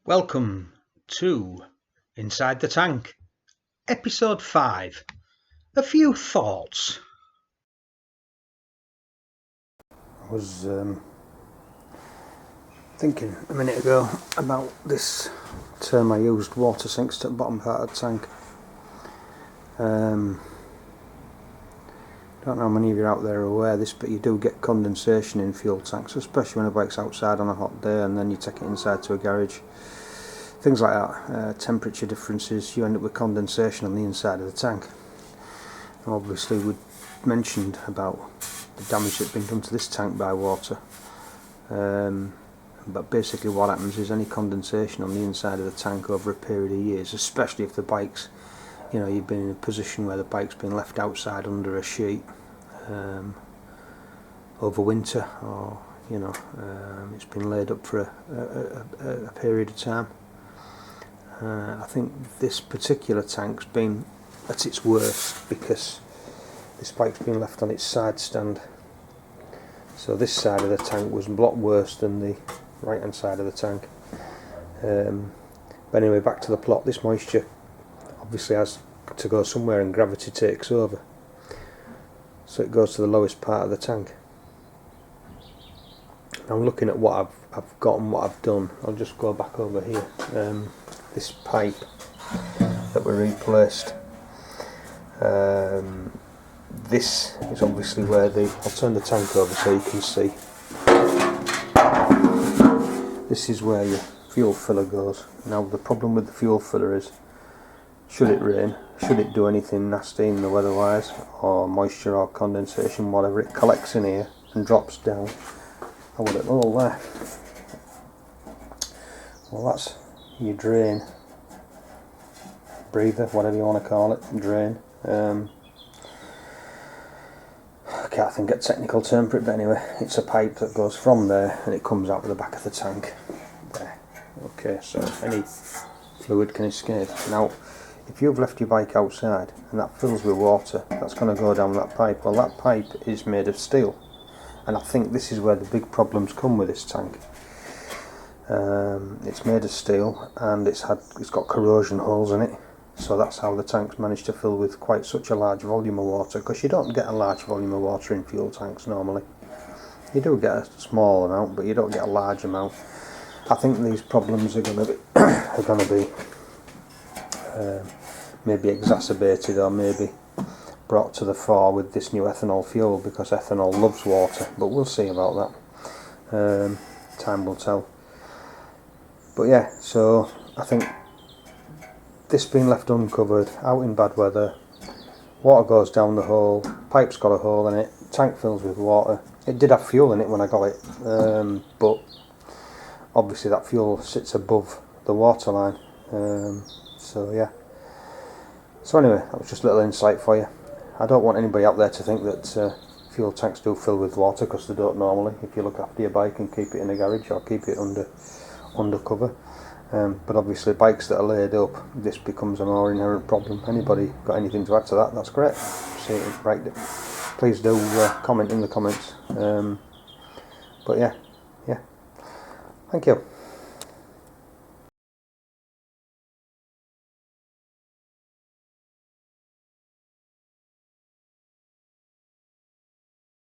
Welcome to Inside the Tank, episode 5. A few thoughts. I was thinking a minute ago about this term I used, water sinks to the bottom part of the tank. Don't know how many of you out there are aware of this, but you do get condensation in fuel tanks, especially when a bike's outside on a hot day and then you take it inside to a garage. Things like that, temperature differences, you end up with condensation on the inside of the tank. And obviously we mentioned about the damage that's been done to this tank by water. But basically what happens is any condensation on the inside of the tank over a period of years, especially if the bike's, you've been in a position where the bike's been left outside under a sheet over winter, or it's been laid up for a period of time. I think this particular tank's been at its worst because this bike's been left on its side stand. So this side of the tank was a lot worse than the right hand side of the tank. But anyway, back to the plot. This moisture obviously has to go somewhere and gravity takes over. So it goes to the lowest part of the tank. I'm looking at what I've got and what I've done. I'll just go back over here. This pipe that we replaced, this is obviously where I'll turn the tank over so you can see. This is where your fuel filler goes. Now the problem with the fuel filler is, should it rain, should it do anything nasty in the weather-wise, or moisture or condensation, whatever, it collects in here and drops down. Oh, what it all there. Well, that's your drain, breather, whatever you want to call it, drain. I can't think of a technical term for it, but anyway, it's a pipe that goes from there and it comes out of the back of the tank. There. Okay, so any fluid can escape. Now, if you've left your bike outside and that fills with water, that's going to go down that pipe. Well, that pipe is made of steel, and I think this is where the big problems come with this tank. It's made of steel and it's got corrosion holes in it, so that's how the tank's managed to fill with quite such a large volume of water, because you don't get a large volume of water in fuel tanks normally. You do get a small amount, but you don't get a large amount. I think these problems are going to be maybe exacerbated or maybe brought to the fore with this new ethanol fuel, because ethanol loves water, but we'll see about that. Time will tell. But yeah, so I think this being left uncovered, out in bad weather, water goes down the hole, pipe's got a hole in it, tank fills with water. It did have fuel in it when I got it, but obviously that fuel sits above the water line. So yeah. So anyway, that was just a little insight for you. I don't want anybody out there to think that fuel tanks do fill with water, because they don't normally, if you look after your bike and keep it in a garage or keep it under cover. But obviously bikes that are laid up, this becomes a more inherent problem. Anybody got anything to add to that? That's great. See it right. Please do comment in the comments. But yeah. Thank you.